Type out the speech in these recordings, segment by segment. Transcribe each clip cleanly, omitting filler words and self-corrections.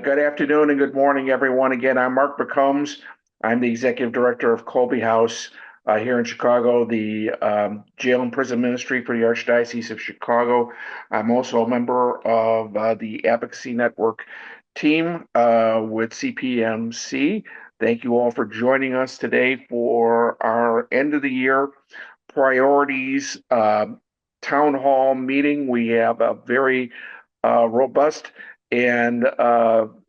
Good afternoon and good morning, everyone. Again, I'm Mark McCombs. I'm the Executive Director of Colby House here in Chicago, the Jail and Prison Ministry for the Archdiocese of Chicago. I'm also a member of the Advocacy Network team with CPMC. Thank you all for joining us today for our end of the year priorities town hall meeting. We have a very robust and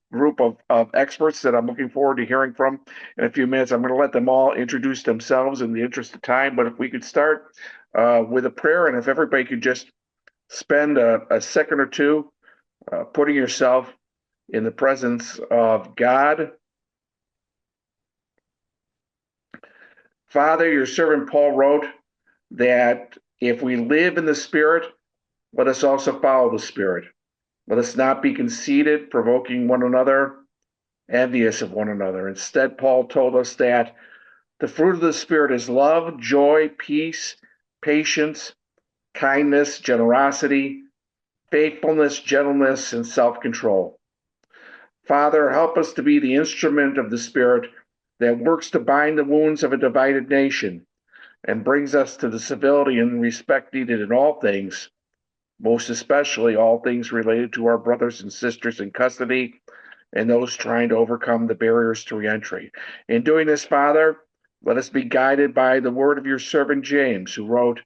group of experts that I'm looking forward to hearing from in a few minutes. I'm going to let them all introduce themselves in the interest of time, but if we could start with a prayer, and if everybody could just spend a second or two putting yourself in the presence of God. Father, your servant Paul wrote that if we live in the Spirit, let us also follow the Spirit. Let us not be conceited, provoking one another, envious of one another. Instead, Paul told us that the fruit of the Spirit is love, joy, peace, patience, kindness, generosity, faithfulness, gentleness, and self-control. Father, help us to be the instrument of the Spirit that works to bind the wounds of a divided nation and brings us to the civility and respect needed in all things, most especially all things related to our brothers and sisters in custody and those trying to overcome the barriers to reentry. In doing this, Father, let us be guided by the word of your servant James, who wrote,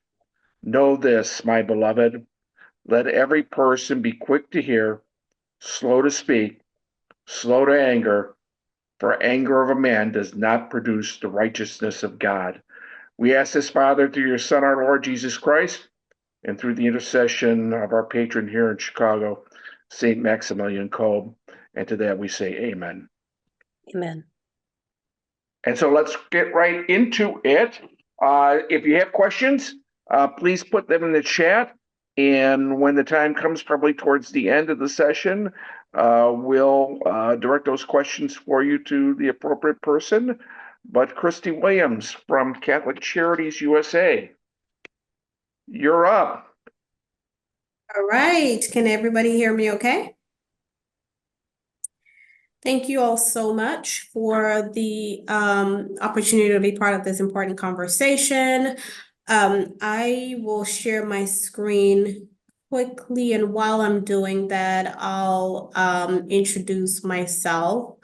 "Know this, my beloved, let every person be quick to hear, slow to speak, slow to anger, for anger of a man does not produce the righteousness of God." We ask this, Father, through your Son, our Lord Jesus Christ, and through the intercession of our patron here in Chicago, St. Maximilian Kolbe. And to that we say amen. Amen. And so let's get right into it. If you have questions, please put them in the chat. And when the time comes, probably towards the end of the session, we'll direct those questions for you to the appropriate person. But Christy Williams from Catholic Charities USA, you're up. All right. Can everybody hear me okay? Thank you all so much for the opportunity to be part of this important conversation. I will share my screen quickly, and while I'm doing that, I'll introduce myself.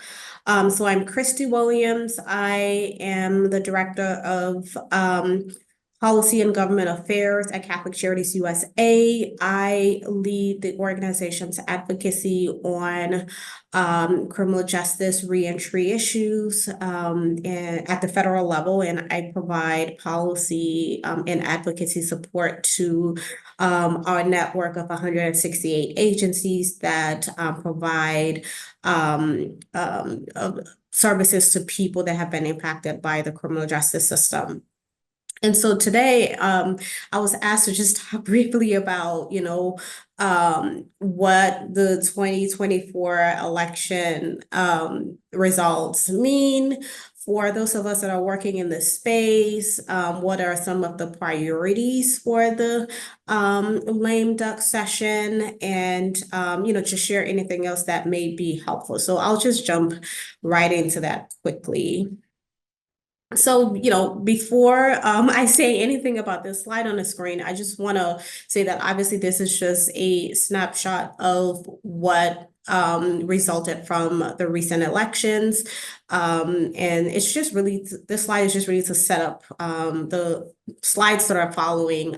So I'm Christy Williams. I am the Director of Policy and Government Affairs at Catholic Charities USA. I lead the organization's advocacy on criminal justice reentry issues and at the federal level, and I provide policy and advocacy support to our network of 168 agencies that provide services to people that have been impacted by the criminal justice system. And so today, I was asked to just talk briefly about, what the 2024 election results mean for those of us that are working in this space. What are some of the priorities for the lame duck session, and to share anything else that may be helpful. So I'll just jump right into that quickly. So, before I say anything about this slide on the screen, I just want to say that obviously this is just a snapshot of what resulted from the recent elections. And it's just really, this slide is just really to set up the slides that are following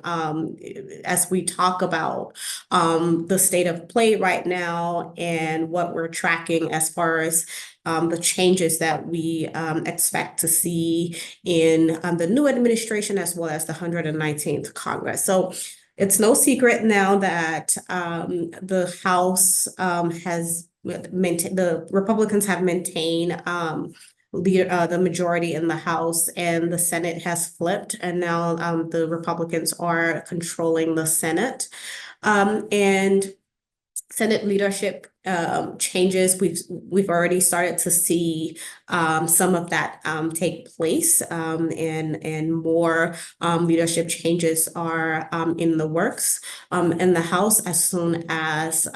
as we talk about the state of play right now and what we're tracking as far as the changes that we expect to see in the new administration as well as the 119th Congress. So it's no secret now that the House has maintained, the Republicans have maintained the majority in the House, and the Senate has flipped, and now the Republicans are controlling the Senate. And Senate leadership changes, we've already started to see some of that take place, and more leadership changes are in the works in the House, as soon as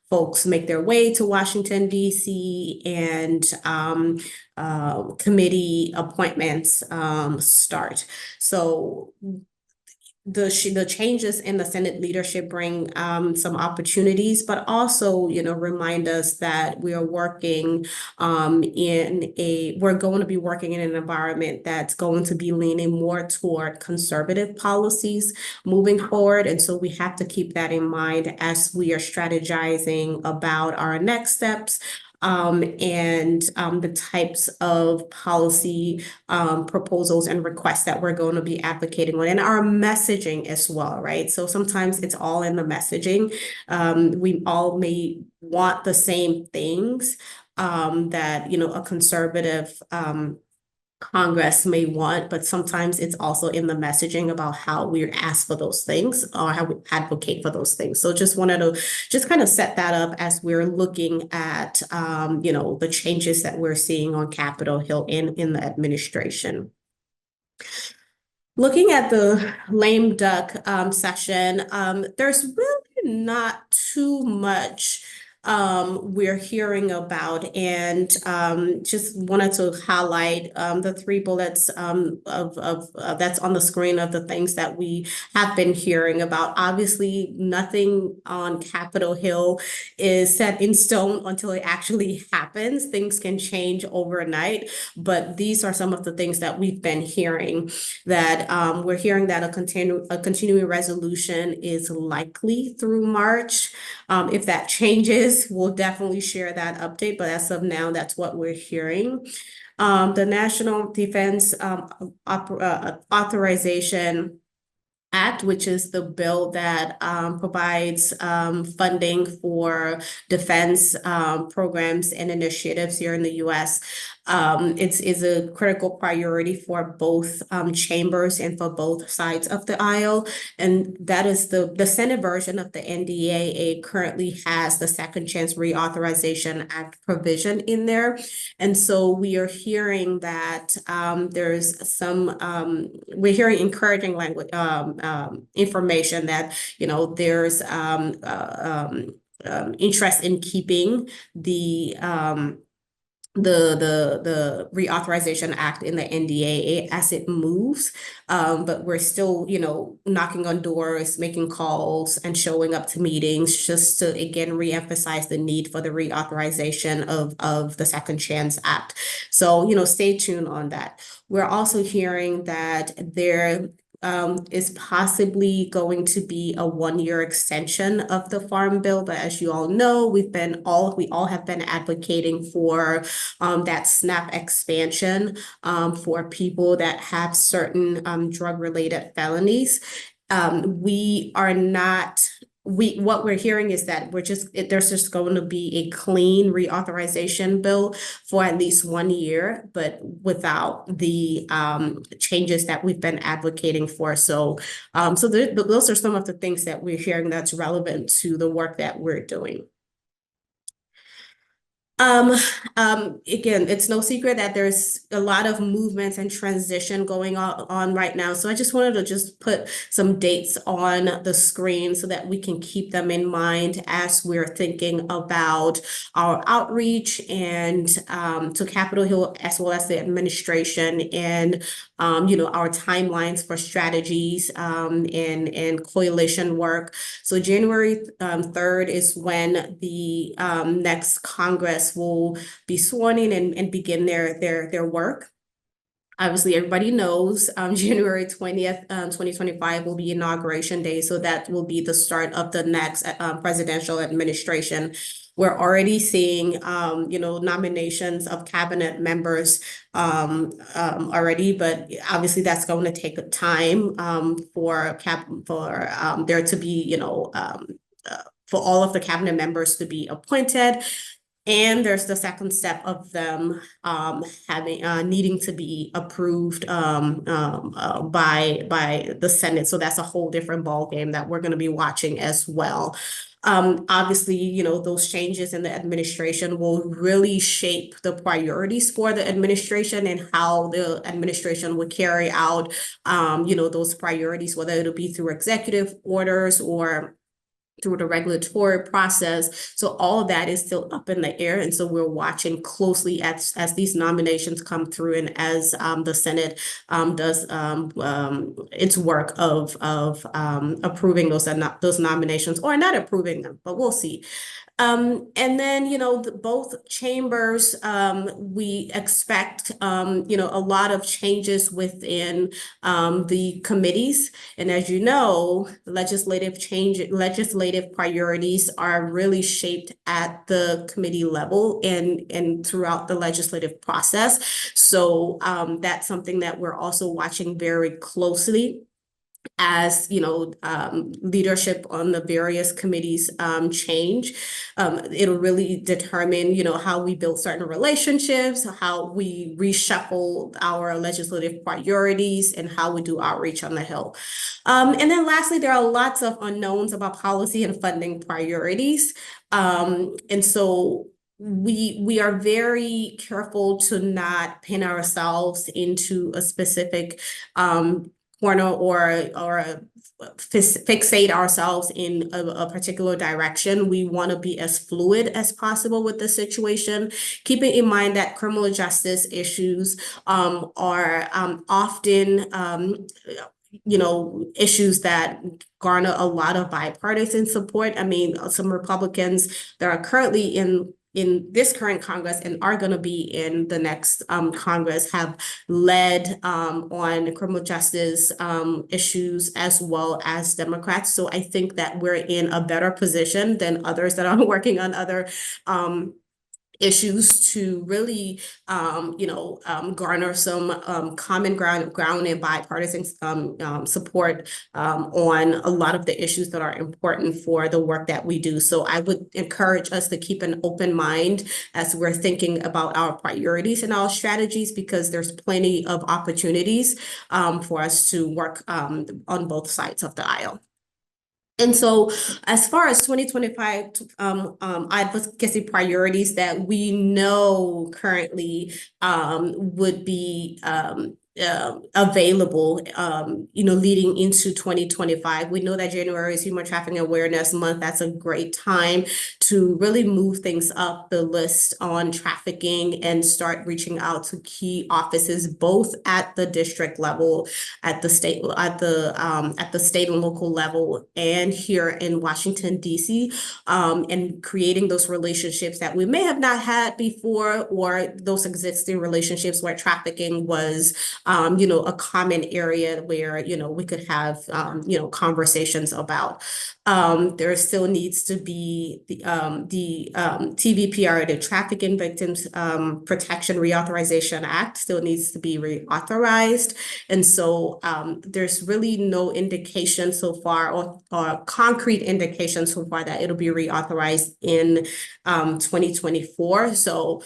folks make their way to Washington, D.C., and committee appointments start. So the changes in the Senate leadership bring some opportunities, but also, remind us that we are working we're going to be working in an environment that's going to be leaning more toward conservative policies moving forward. And so we have to keep that in mind as we are strategizing about our next steps. And the types of policy proposals and requests that we're going to be advocating on, and our messaging as well, right? So sometimes it's all in the messaging. We all may want the same things that, a conservative Congress may want, but sometimes it's also in the messaging about how we ask for those things or how we advocate for those things. So just wanted to just kind of set that up as we're looking at, the changes that we're seeing on Capitol Hill in the administration. Looking at the lame duck session, there's really not too much we're hearing about, and just wanted to highlight the 3 bullets of that's on the screen of the things that we have been hearing about. Obviously, nothing on Capitol Hill is set in stone until it actually happens. Things can change overnight, but these are some of the things that we've been hearing. That we're hearing that a continuing resolution is likely through March. If that changes, we'll definitely share that update, but as of now, that's what we're hearing. The National Defense Authorization Act, which is the bill that provides funding for defense programs and initiatives here in the U.S. It's a critical priority for both chambers and for both sides of the aisle. And that is the Senate version of the NDAA currently has the Second Chance Reauthorization Act provision in there. And so we are hearing that there's some, we're hearing encouraging language, information that, there's interest in keeping the Reauthorization Act in the NDAA as it moves. But we're still, knocking on doors, making calls, and showing up to meetings just to, again, reemphasize the need for the reauthorization of the Second Chance Act. So, stay tuned on that. We're also hearing that there is possibly going to be a 1-year extension of the Farm Bill. But as you all know, we all have been advocating for that SNAP expansion for people that have certain drug-related felonies. We are not. What we're hearing is that there's just going to be a clean reauthorization bill for at least 1 year, but without the changes that we've been advocating for. So, those are some of the things that we're hearing that's relevant to the work that we're doing. Again, it's no secret that there's a lot of movements and transition going on right now. So I just wanted to just put some dates on the screen so that we can keep them in mind as we're thinking about our outreach and to Capitol Hill, as well as the administration, and our timelines for strategies and coalition work. So January 3rd is when the next Congress will be sworn in and begin their work. Obviously, everybody knows January 20th, 2025 will be Inauguration Day. So that will be the start of the next presidential administration. We're already seeing, nominations of cabinet members already, but obviously that's going to take time for there to be, for all of the cabinet members to be appointed. And there's the second step of them needing to be approved by the Senate. So that's a whole different ballgame that we're going to be watching as well. Obviously, those changes in the administration will really shape the priorities for the administration and how the administration will carry out, those priorities, whether it'll be through executive orders or through the regulatory process. So all of that is still up in the air. And so we're watching closely as these nominations come through and as the Senate does its work of approving those nominations, or not approving them, but we'll see. And then, both chambers, we expect, a lot of changes within the committees. And as you know, legislative priorities are really shaped at the committee level and throughout the legislative process. So that's something that we're also watching very closely as leadership on the various committees change. It'll really determine how we build certain relationships, how we reshuffle our legislative priorities, and how we do outreach on the Hill. And then lastly, there are lots of unknowns about policy and funding priorities. And so we are very careful to not pin ourselves into a specific corner or fixate ourselves in a particular direction. We want to be as fluid as possible with the situation, keeping in mind that criminal justice issues are often issues that garner a lot of bipartisan support. I mean, some Republicans that are currently in this current Congress and are going to be in the next Congress have led on criminal justice issues, as well as Democrats. So I think that we're in a better position than others that are working on other issues to really, garner some common ground and bipartisan support on a lot of the issues that are important for the work that we do. So I would encourage us to keep an open mind as we're thinking about our priorities and our strategies, because there's plenty of opportunities for us to work on both sides of the aisle. And so as far as 2025 advocacy priorities that we know currently would be available, leading into 2025. We know that January is Human Trafficking Awareness Month. That's a great time to really move things up the list on trafficking and start reaching out to key offices, both at the district level, at the state and local level, and here in Washington, D.C., and creating those relationships that we may have not had before, or those existing relationships where trafficking was a common area where, we could have, conversations about. There still needs to be the TVPR, the Trafficking Victims Protection Reauthorization Act, still needs to be reauthorized. And so there's really no indication so far, or concrete indication so far, that it'll be reauthorized in 2024. So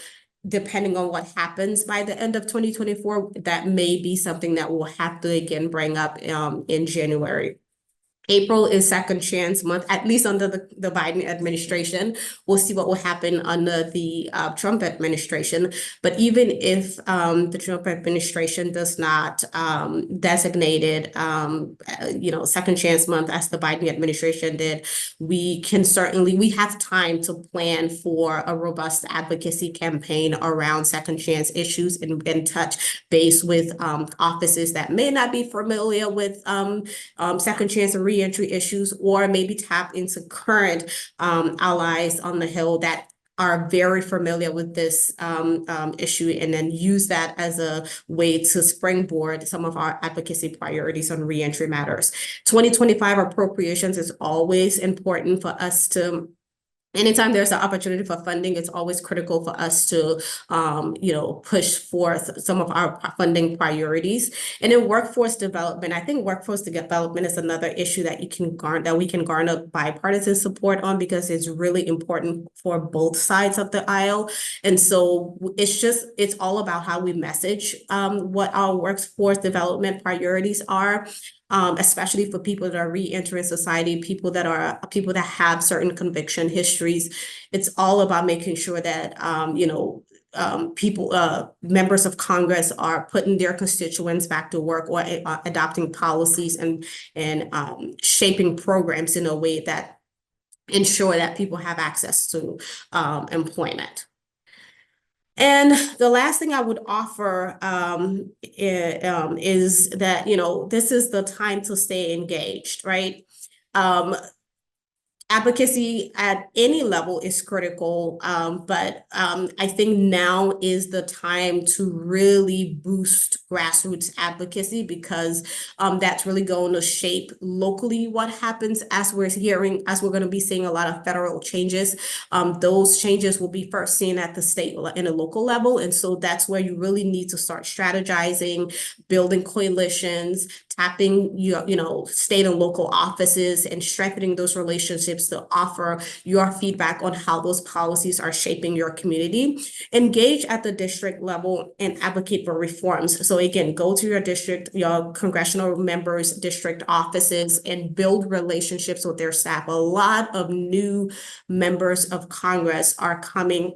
depending on what happens by the end of 2024, that may be something that we'll have to again bring up in January. April is Second Chance Month, at least under the Biden administration. We'll see what will happen under the Trump administration. But even if the Trump administration does not designate it, Second Chance Month as the Biden administration did, we have time to plan for a robust advocacy campaign around second chance issues and touch base with offices that may not be familiar with second chance and reentry issues, or maybe tap into current allies on the Hill that are very familiar with this issue, and then use that as a way to springboard some of our advocacy priorities on reentry matters. 2025 appropriations is always important for us to. Anytime there's an opportunity for funding, it's always critical for us to, push forth some of our funding priorities. And in workforce development, I think workforce development is another issue that we can garner bipartisan support on, because it's really important for both sides of the aisle. And so it's all about how we message what our workforce development priorities are. Especially for people that are re-entering society, people that have certain conviction histories. It's all about making sure that, members of Congress are putting their constituents back to work, or adopting policies and shaping programs in a way that ensure that people have access to employment. And the last thing I would offer is that, this is the time to stay engaged, right? Advocacy at any level is critical, but I think now is the time to really boost grassroots advocacy, because that's really going to shape locally what happens as we're going to be seeing a lot of federal changes. Those changes will be first seen at the state and a local level. And so that's where you really need to start strategizing, building coalitions, tapping state and local offices, and strengthening those relationships to offer your feedback on how those policies are shaping your community. Engage at the district level and advocate for reforms. So again, go to your district, your congressional members' district offices, and build relationships with their staff. A lot of new members of Congress are coming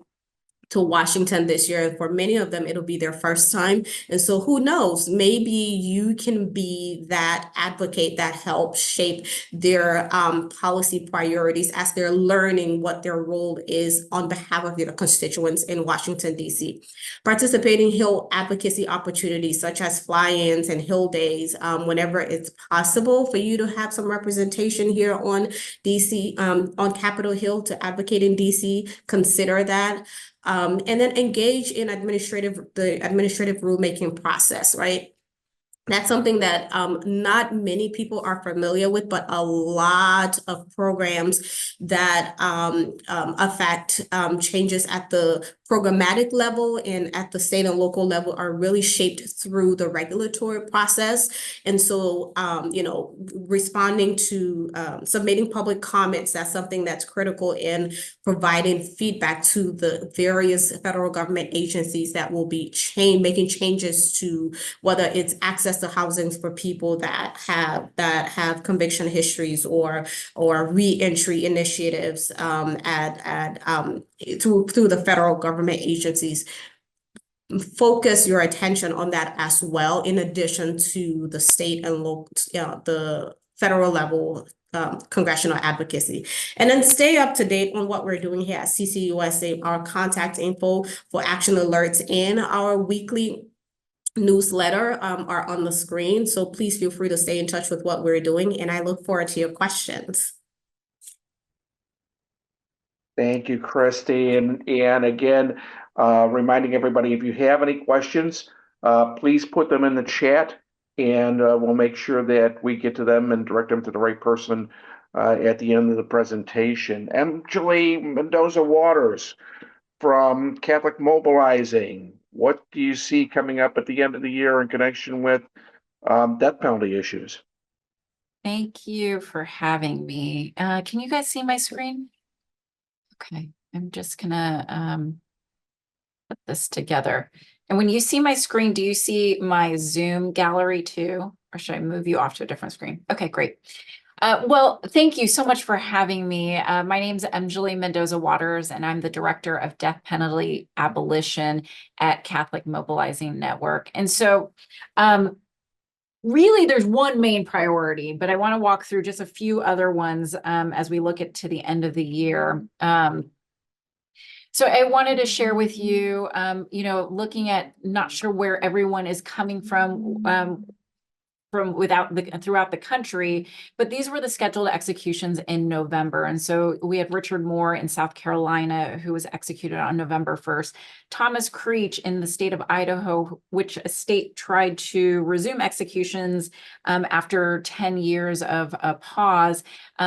to Washington this year. And for many of them, it'll be their first time. And so who knows, maybe you can be that advocate that helps shape their policy priorities as they're learning what their role is on behalf of their constituents in Washington, D.C. Participating Hill advocacy opportunities such as fly-ins and Hill days, whenever it's possible for you to have some representation here on D.C., on Capitol Hill to advocate in D.C., consider that. And then engage in the administrative rulemaking process, right? That's something that not many people are familiar with, but a lot of programs that affect changes at the programmatic level and at the state and local level are really shaped through the regulatory process. And so, responding to submitting public comments, that's something that's critical in providing feedback to the various federal government agencies that will be making changes to whether it's access to housing for people that have conviction histories or reentry initiatives through the federal government agencies. Focus your attention on that as well, in addition to the state and local, the federal level congressional advocacy. And then stay up to date on what we're doing here at CCUSA. Our contact info for action alerts and our weekly newsletter are on the screen. So please feel free to stay in touch with what we're doing. And I look forward to your questions. Thank you, Christy. And again, reminding everybody, if you have any questions, please put them in the chat, and we'll make sure that we get to them and direct them to the right person at the end of the presentation. Emily Mendoza Waters from Catholic Mobilizing. What do you see coming up at the end of the year in connection with death penalty issues? Thank you for having me. Can you guys see my screen? Okay, I'm just gonna put this together. And when you see my screen, do you see my Zoom gallery too? Or should I move you off to a different screen? Okay, great. Well, thank you so much for having me. My name's Emily Mendoza Waters, and I'm the Director of Death Penalty Abolition at Catholic Mobilizing Network. And so really, there's one main priority, but I want to walk through just a few other ones as we look to the end of the year. So I wanted to share with you, looking at, not sure where everyone is coming from throughout the country, but these were the scheduled executions in November. And so we had Richard Moore in South Carolina, who was executed on November 1st. Thomas Creech in the state of Idaho, which a state tried to resume executions after 10 years of a pause.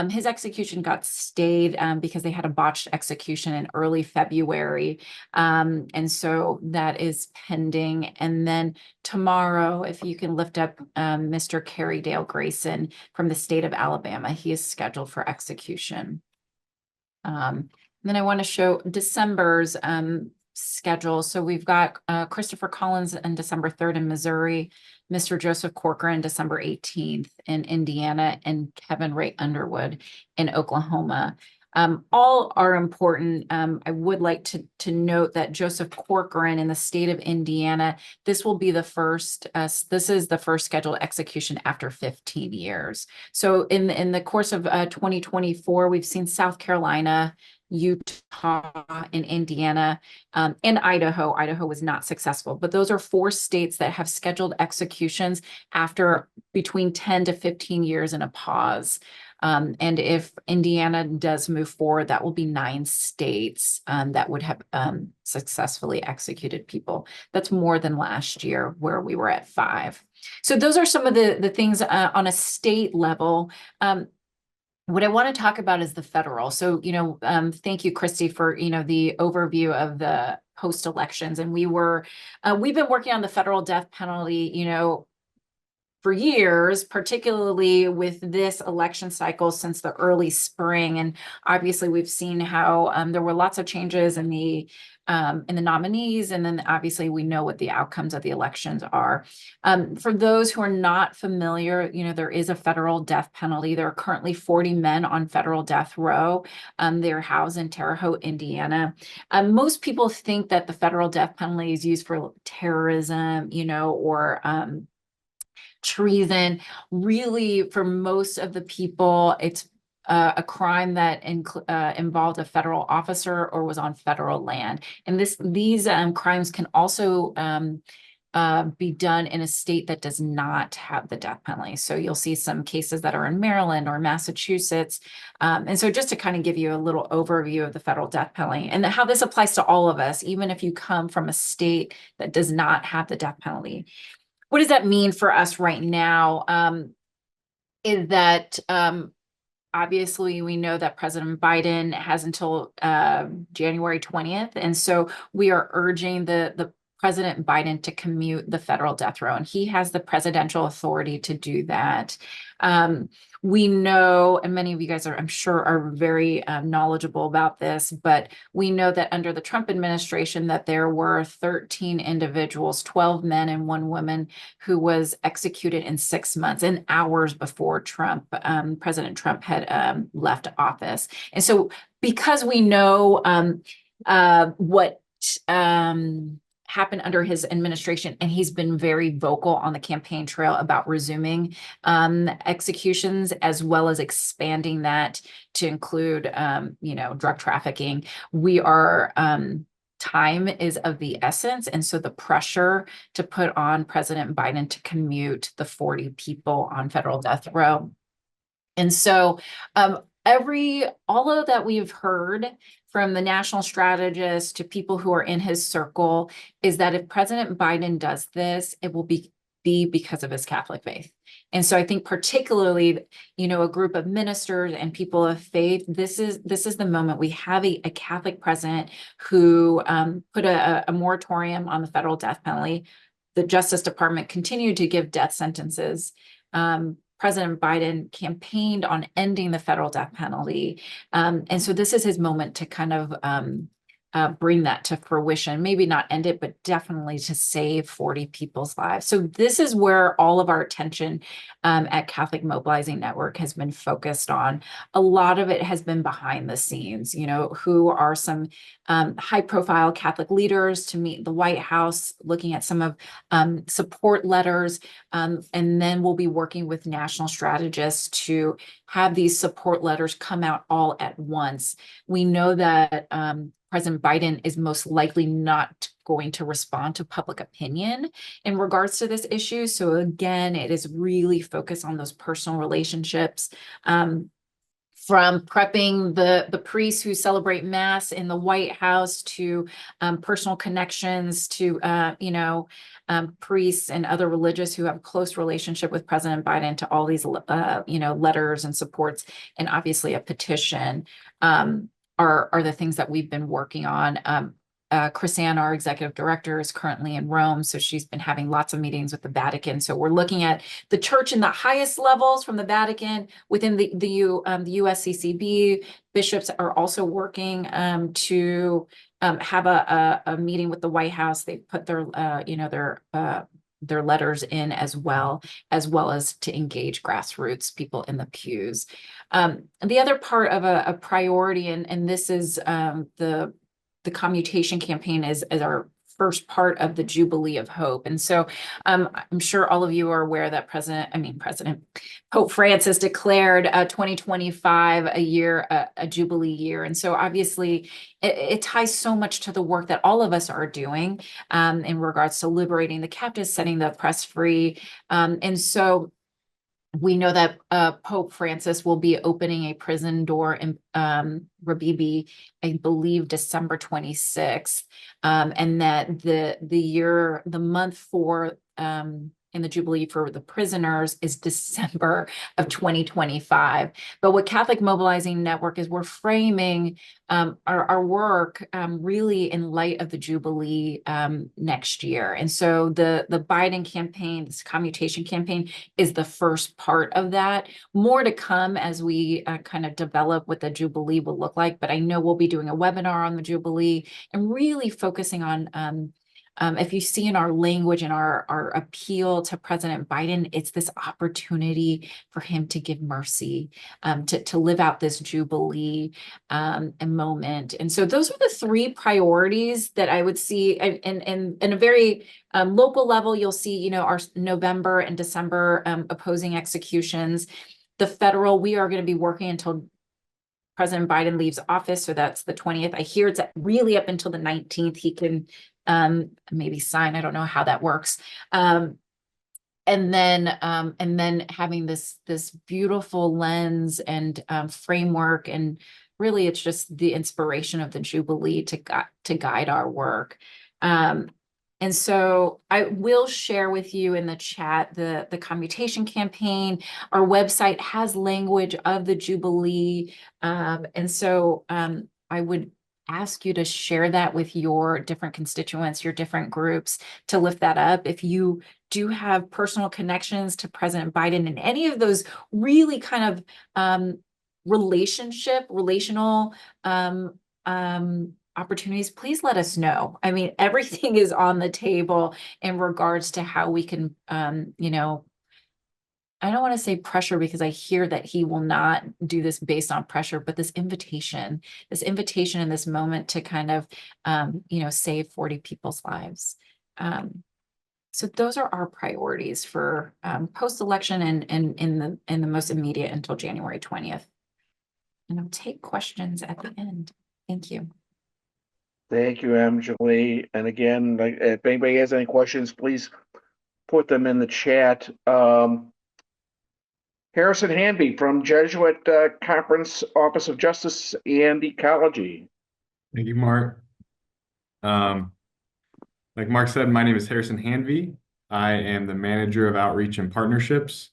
His execution got stayed because they had a botched execution in early February. And so that is pending. And then tomorrow, if you can lift up Mr. Kerry Dale Grayson from the state of Alabama, he is scheduled for execution. Then I want to show December's schedule. So we've got Christopher Collins on December 3rd in Missouri, Mr. Joseph Corcoran December 18th in Indiana, and Kevin Ray Underwood in Oklahoma. All are important. I would like to note that Joseph Corcoran in the state of Indiana, this will be the first, this is the first scheduled execution after 15 years. So in the course of 2024, we've seen South Carolina, Utah, and Indiana, and Idaho. Idaho was not successful, but those are 4 states that have scheduled executions after between 10 to 15 years in a pause. And if Indiana does move forward, that will be 9 states that would have successfully executed people. That's more than last year where we were at 5. So those are some of the things on a state level. What I want to talk about is the federal. So, thank you, Christy, for, the overview of the post elections. And we've been working on the federal death penalty, for years, particularly with this election cycle since the early spring. And obviously we've seen how there were lots of changes in the nominees, and then obviously we know what the outcomes of the elections are. For those who are not familiar, there is a federal death penalty. There are currently 40 men on federal death row. They're housed in Terre Haute, Indiana. Most people think that the federal death penalty is used for terrorism, or treason. Really, for most of the people, it's a crime that involved a federal officer or was on federal land. And these crimes can also be done in a state that does not have the death penalty. So you'll see some cases that are in Maryland or Massachusetts. And so just to kind of give you a little overview of the federal death penalty and how this applies to all of us, even if you come from a state that does not have the death penalty. What does that mean for us right now? Is that obviously we know that President Biden has until January 20th. And so we are urging the President Biden to commute the federal death row, and he has the presidential authority to do that. We know, and many of you guys I'm sure, are very knowledgeable about this, but we know that under the Trump administration that there were 13 individuals, 12 men and 1 woman, who was executed in 6 months, and hours before President Trump had left office. And so because we know what happened under his administration, and he's been very vocal on the campaign trail about resuming executions, as well as expanding that to include, drug trafficking. We are time is of the essence. And so the pressure to put on President Biden to commute the 40 people on federal death row. And so all of that we've heard from the national strategist to people who are in his circle is that if President Biden does this, it will be because of his Catholic faith. And so I think particularly, a group of ministers and people of faith, this is the moment. We have a Catholic president who put a moratorium on the federal death penalty. The Justice Department continued to give death sentences. President Biden campaigned on ending the federal death penalty. And so this is his moment to kind of bring that to fruition, maybe not end it, but definitely to save 40 people's lives. So this is where all of our attention at Catholic Mobilizing Network has been focused on. A lot of it has been behind the scenes, who are some high profile Catholic leaders to meet the White House, looking at some of support letters. And then we'll be working with national strategists to have these support letters come out all at once. We know that President Biden is most likely not going to respond to public opinion in regards to this issue. So again, it is really focused on those personal relationships, from prepping the priests who celebrate Mass in the White House to personal connections to, priests and other religious who have a close relationship with President Biden, to all these, letters and supports, and obviously a petition. Are the things that we've been working on. KrisAnne, our executive director, is currently in Rome, so she's been having lots of meetings with the Vatican. So we're looking at the church in the highest levels from the Vatican within the USCCB. Bishops are also working to have a meeting with the White House. They put their their letters in as well as to engage grassroots people in the pews. The other part of a priority, and this is the commutation campaign is our first part of the Jubilee of Hope. And so I'm sure all of you are aware that Pope Francis declared 2025 a Jubilee year. And so obviously it ties so much to the work that all of us are doing in regards to liberating the captives, setting the oppressed free. And so we know that Pope Francis will be opening a prison door in Rabibi, I believe December 26th, and that the month for in the Jubilee for the prisoners is December of 2025. But what Catholic Mobilizing Network is, we're framing our work really in light of the Jubilee next year. And so the Biden campaign, this commutation campaign, is the first part of that. More to come as we kind of develop what the Jubilee will look like, but I know we'll be doing a webinar on the Jubilee and really focusing on if you see in our language and our appeal to President Biden, it's this opportunity for him to give mercy, to live out this Jubilee moment. And so those are the three priorities that I would see. And in a very local level, you'll see, you know, our November and December opposing executions. The federal, we are going to be working until President Biden leaves office. So that's the 20th. I hear it's really up until the 19th. He can maybe sign. I don't know how that works. And then having this beautiful lens and framework, and really it's just the inspiration of the Jubilee to guide our work. And so I will share with you in the chat the commutation campaign. Our website has language of the Jubilee. And so I would ask you to share that with your different constituents, your different groups, to lift that up. If you do have personal connections to President Biden and any of those really kind of relational opportunities, please let us know. I mean, everything is on the table in regards to how we can, you know, I don't want to say pressure, because I hear that he will not do this based on pressure, but this invitation in this moment to kind of, you know, save 40 people's lives. So those are our priorities for post-election and in the most immediate until January 20th. And I'll take questions at the end. Thank you. Thank you, Julie. And again, like, if anybody has any questions, please put them in the chat. Harrison Hanby from Jesuit Conference Office of Justice and Ecology. Thank you, Mark. Like Mark said, my name is Harrison Hanby. I am the Manager of Outreach and Partnerships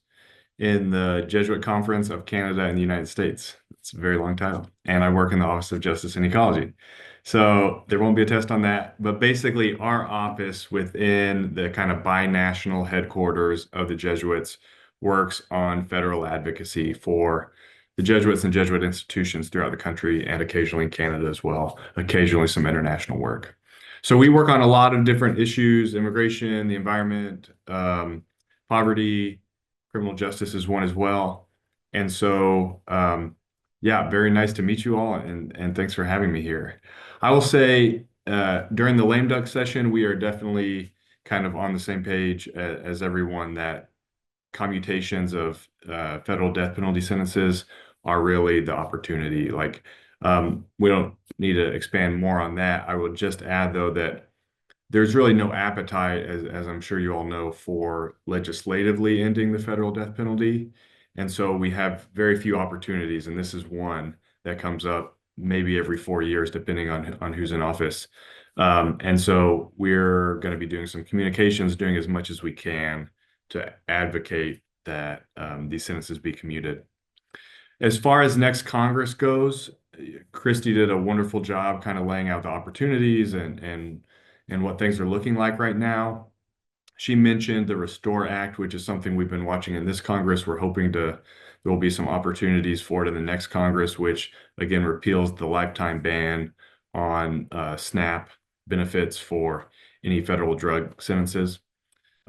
in the Jesuit Conference of Canada and the United States. It's a very long title. And I work in the Office of Justice and Ecology. So there won't be a test on that. But basically, our office within the kind of binational headquarters of the Jesuits works on federal advocacy for the Jesuits and Jesuit institutions throughout the country, and occasionally in Canada as well, occasionally some international work. So we work on a lot of different issues: immigration, the environment, poverty, criminal justice is one as well. And so, yeah, very nice to meet you all, and thanks for having me here. I will say during the lame duck session, we are definitely kind of on the same page as everyone, that commutations of federal death penalty sentences are really the opportunity. Like, we don't need to expand more on that. I will just add, though, that there's really no appetite, as I'm sure you all know, for legislatively ending the federal death penalty. And so we have very few opportunities, and this is one that comes up maybe every 4 years, depending on who's in office. And so we're going to be doing some communications, doing as much as we can to advocate that these sentences be commuted. As far as next Congress goes, Christy did a wonderful job kind of laying out the opportunities and what things are looking like right now. She mentioned the Restore Act, which is something we've been watching in this Congress. We're hoping there will be some opportunities for it in the next Congress, which again repeals the lifetime ban on SNAP benefits for any federal drug sentences.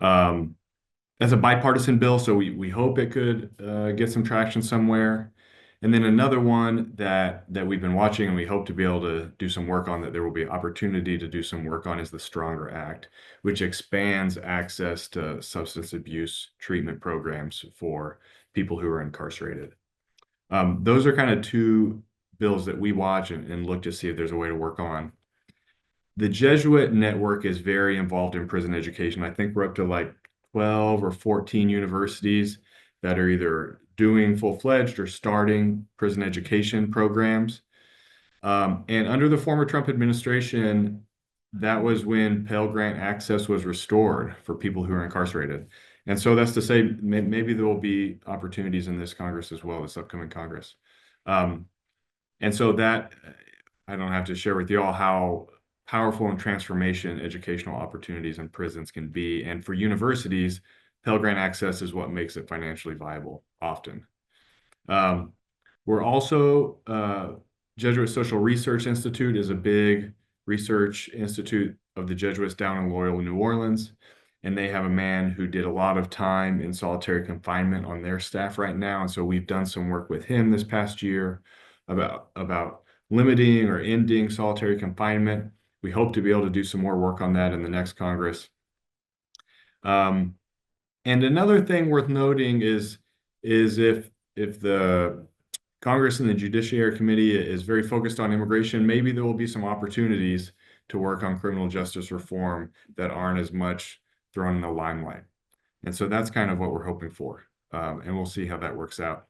That's a bipartisan bill, so we hope it could get some traction somewhere. And then another one that we've been watching and we hope to be able to do some work on, that there will be opportunity to do some work on, is the Stronger Act, which expands access to substance abuse treatment programs for people who are incarcerated. Those are kind of two bills that we watch and look to see if there's a way to work on. The Jesuit network is very involved in prison education. I think we're up to like 12 or 14 universities that are either doing full-fledged or starting prison education programs. And under the former Trump administration, that was when Pell Grant access was restored for people who are incarcerated. And so that's to say, maybe there will be opportunities in this Congress as well, this upcoming Congress. And so that, I don't have to share with you all how powerful and transformation educational opportunities in prisons can be. And for universities, Pell Grant access is what makes it financially viable often. We're also, Jesuit Social Research Institute is a big research institute of the Jesuits down in Loyola, New Orleans. And they have a man who did a lot of time in solitary confinement on their staff right now. And so we've done some work with him this past year about limiting or ending solitary confinement. We hope to be able to do some more work on that in the next Congress. And another thing worth noting is if the Congress and the Judiciary Committee is very focused on immigration, maybe there will be some opportunities to work on criminal justice reform that aren't as much thrown in the limelight. And so that's kind of what we're hoping for. And we'll see how that works out.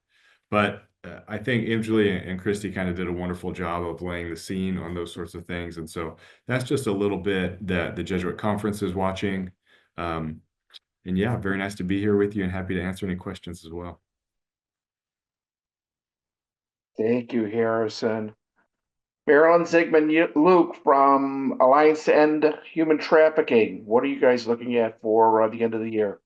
But I think Angela and Christy kind of did a wonderful job of laying the scene on those sorts of things. And so that's just a little bit that the Jesuit Conference is watching. And yeah, very nice to be here with you and happy to answer any questions as well. Thank you, Harrison. Marilyn Zygmunt Luke from Alliance to End Human Trafficking. What are you guys looking at for the end of the year?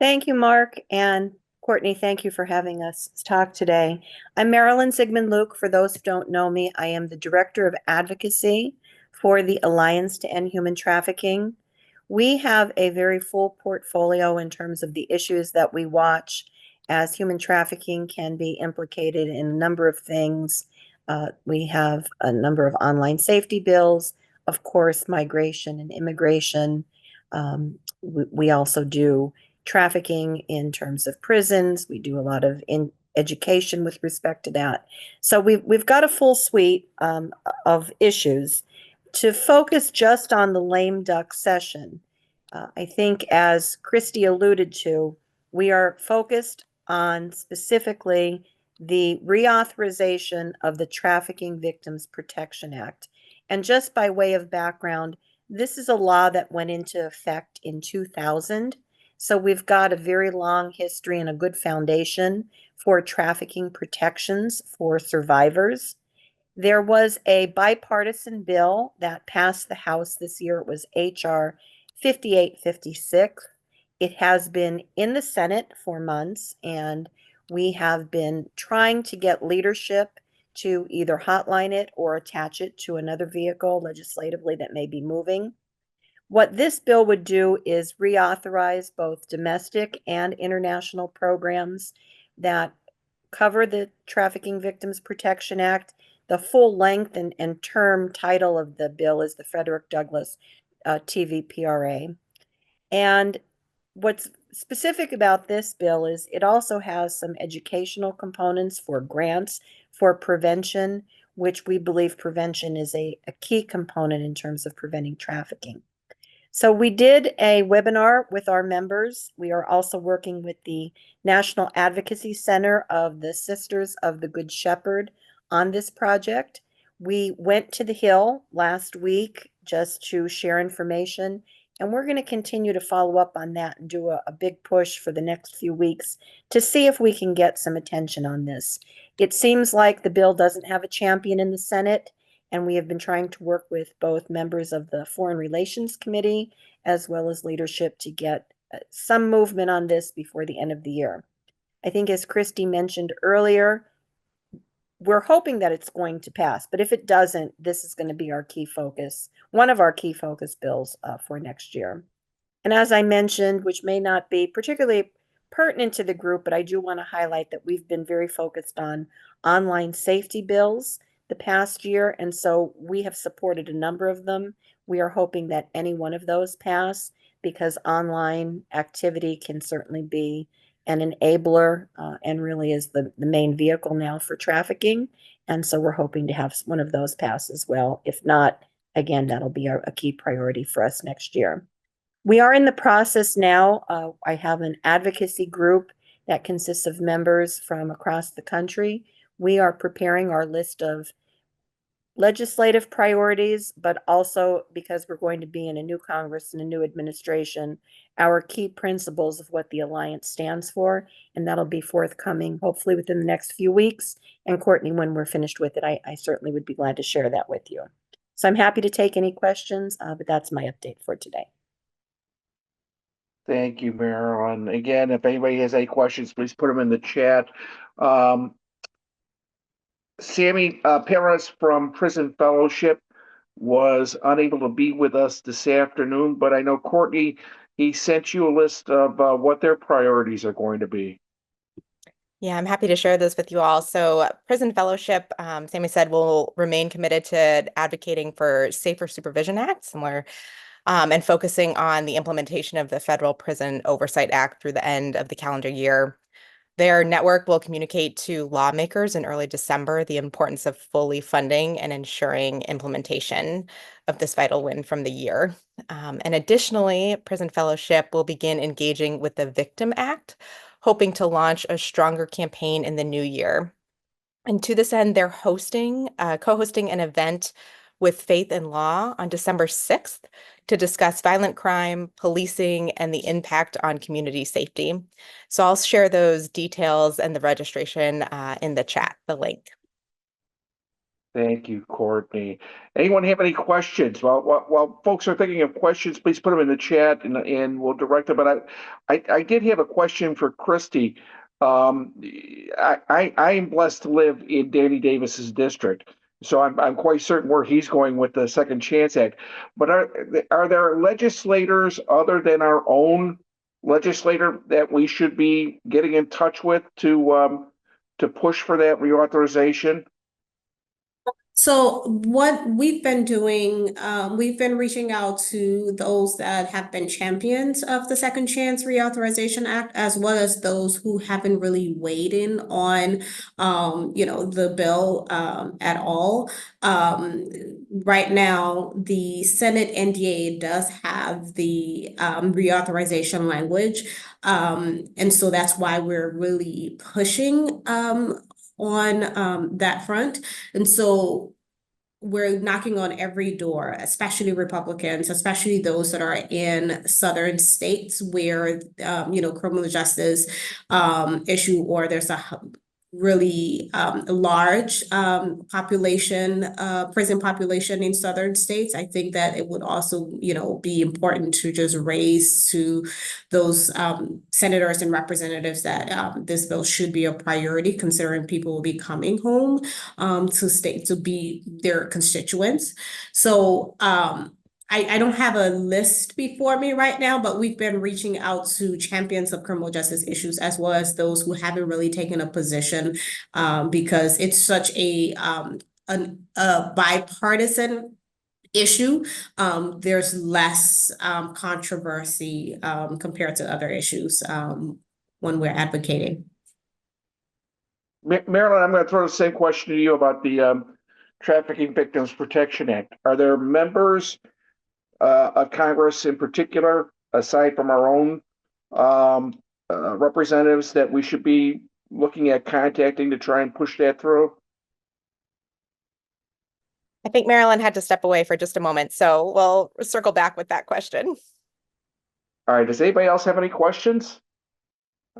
Thank you, Mark, and Courtney, thank you for having us talk today. I'm Marilyn Zygmunt Luke. For those who don't know me, I am the Director of Advocacy for the Alliance to End Human Trafficking. We have a very full portfolio in terms of the issues that we watch, as human trafficking can be implicated in a number of things. We have a number of online safety bills, of course, migration and immigration. We also do trafficking in terms of prisons. We do a lot of education with respect to that. So we've got a full suite of issues. To focus just on the lame duck session, I think, as Christy alluded to, we are focused on specifically the reauthorization of the Trafficking Victims Protection Act. And just by way of background, this is a law that went into effect in 2000. So we've got a very long history and a good foundation for trafficking protections for survivors. There was a bipartisan bill that passed the House this year. It was H.R. 5856. It has been in the Senate for months, and we have been trying to get leadership to either hotline it or attach it to another vehicle legislatively that may be moving. What this bill would do is reauthorize both domestic and international programs that cover the Trafficking Victims Protection Act. The full length and term title of the bill is the Frederick Douglass TVPRA. And what's specific about this bill is it also has some educational components for grants for prevention, which we believe prevention is a key component in terms of preventing trafficking. So we did a webinar with our members. We are also working with the National Advocacy Center of the Sisters of the Good Shepherd on this project. We went to the Hill last week just to share information, and we're going to continue to follow up on that and do a big push for the next few weeks to see if we can get some attention on this. It seems like the bill doesn't have a champion in the Senate, and we have been trying to work with both members of the Foreign Relations Committee as well as leadership to get some movement on this before the end of the year. I think, as Christy mentioned earlier, we're hoping that it's going to pass, but if it doesn't, this is going to be our key focus, one of our key focus bills for next year. And as I mentioned, which may not be particularly pertinent to the group, but I do want to highlight that we've been very focused on online safety bills the past year, and so we have supported a number of them. We are hoping that any one of those pass because online activity can certainly be an enabler and really is the main vehicle now for trafficking. And so we're hoping to have one of those pass as well. If not, again, that'll be a key priority for us next year. We are in the process now. I have an advocacy group that consists of members from across the country. We are preparing our list of legislative priorities, but also because we're going to be in a new Congress and a new administration, our key principles of what the Alliance stands for, and that'll be forthcoming hopefully within the next few weeks. And Courtney, when we're finished with it, I certainly would be glad to share that with you. So I'm happy to take any questions, but that's my update for today. Thank you, Marilyn. Again, if anybody has any questions, please put them in the chat. Sammy Perez from Prison Fellowship was unable to be with us this afternoon, but I know Courtney, he sent you a list of what their priorities are going to be. Yeah, I'm happy to share this with you all. So Prison Fellowship, Sammy said, will remain committed to advocating for Safer Supervision Acts, and focusing on the implementation of the Federal Prison Oversight Act through the end of the calendar year. Their network will communicate to lawmakers in early December the importance of fully funding and ensuring implementation of this vital win from the year. And additionally, Prison Fellowship will begin engaging with the Victim Act, hoping to launch a stronger campaign in the new year. And to this end, they're co-hosting an event with Faith and Law on December 6th to discuss violent crime, policing, and the impact on community safety. So I'll share those details and the registration in the chat, the link. Thank you, Courtney. Anyone have any questions? While folks are thinking of questions, please put them in the chat and we'll direct them. But I did have a question for Christy. I am blessed to live in Danny Davis's district, so I'm quite certain where he's going with the Second Chance Act. But are there legislators other than our own legislator that we should be getting in touch with to push for that reauthorization? So what we've been doing, we've been reaching out to those that have been champions of the Second Chance Reauthorization Act, as well as those who haven't really weighed in on, the bill at all. Right now, the Senate NDA does have the reauthorization language. And so that's why we're really pushing on that front. And so we're knocking on every door, especially Republicans, especially those that are in southern states where, criminal justice issue, or there's a really large prison population in southern states. I think that it would also, be important to just raise to those senators and representatives that this bill should be a priority, considering people will be coming home to be their constituents. So I don't have a list before me right now, but we've been reaching out to champions of criminal justice issues, as well as those who haven't really taken a position, because it's such a bipartisan issue. There's less controversy compared to other issues when we're advocating. Marilyn, I'm going to throw the same question to you about the Trafficking Victims Protection Act. Are there members of Congress in particular, aside from our own representatives, that we should be looking at contacting to try and push that through? I think Marilyn had to step away for just a moment, so we'll circle back with that question. All right, does anybody else have any questions?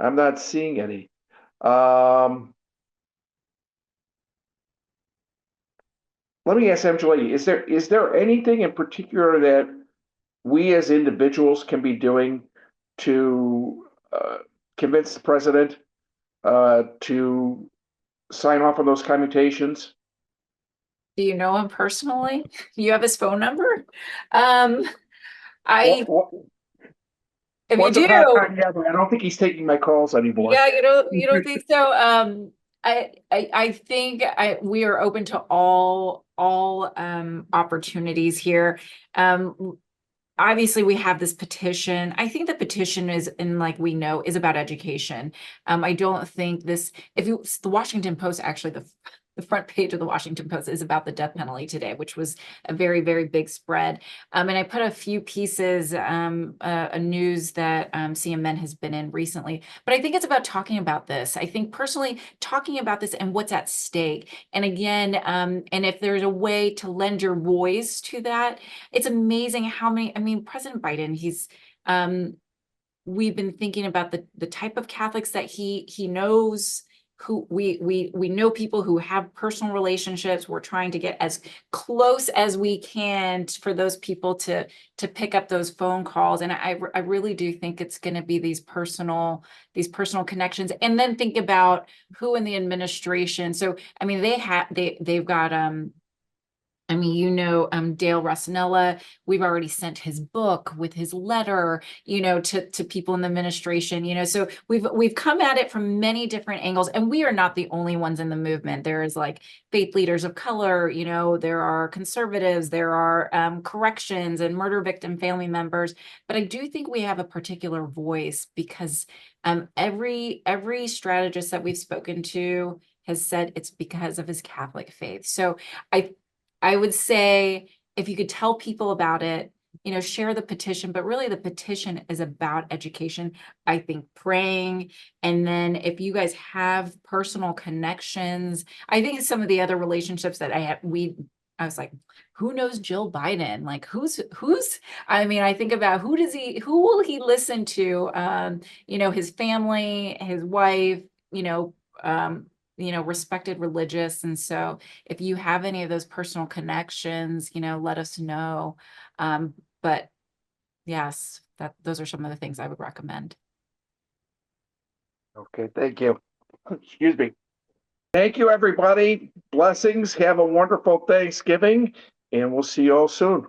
I'm not seeing any. Let me ask Angela, is there anything in particular that we as individuals can be doing to convince the president to sign off on those commutations? Do you know him personally? Do you have his phone number? If you Once do, upon a time, yeah, but I don't think he's taking my calls anymore. yeah, you don't think so? I think we are open to all opportunities here. Obviously we have this petition. I think the petition is, and like we know, is about education. I don't think this, the Washington Post, actually the front page of the Washington Post is about the death penalty today, which was a very, very big spread. And I put a few pieces, a news that CMN has been in recently, but I think it's about talking about this. I think personally talking about this and what's at stake. And again, and if there's a way to lend your voice to that, it's amazing how many, I mean, President Biden, he's, we've been thinking about the type of Catholics that he knows, who we know people who have personal relationships. We're trying to get as close as we can for those people to pick up those phone calls. And I really do think it's going to be these personal connections. And then think about who in the administration. So, I mean, they've got, I mean, you know, Dale Rosanella, we've already sent his book with his letter, you know, to people in the administration, you know, so we've come at it from many different angles, and we are not the only ones in the movement. There is like faith leaders of color, you know, there are conservatives, there are corrections and murder victim family members. But I do think we have a particular voice because every strategist that we've spoken to has said it's because of his Catholic faith. So I would say if you could tell people about it, you know, share the petition, but really the petition is about education. I think praying. And then if you guys have personal connections, I think some of the other relationships that I was like, who knows Jill Biden? Like who's, I mean, I think about who will he listen to? You know, his family, his wife, you know, respected religious. And so if you have any of those personal connections, you know, let us know. But yes, those are some of the things I would recommend. Okay, thank you. Excuse me. Thank you, everybody. Blessings. Have a wonderful Thanksgiving, and we'll see you all soon.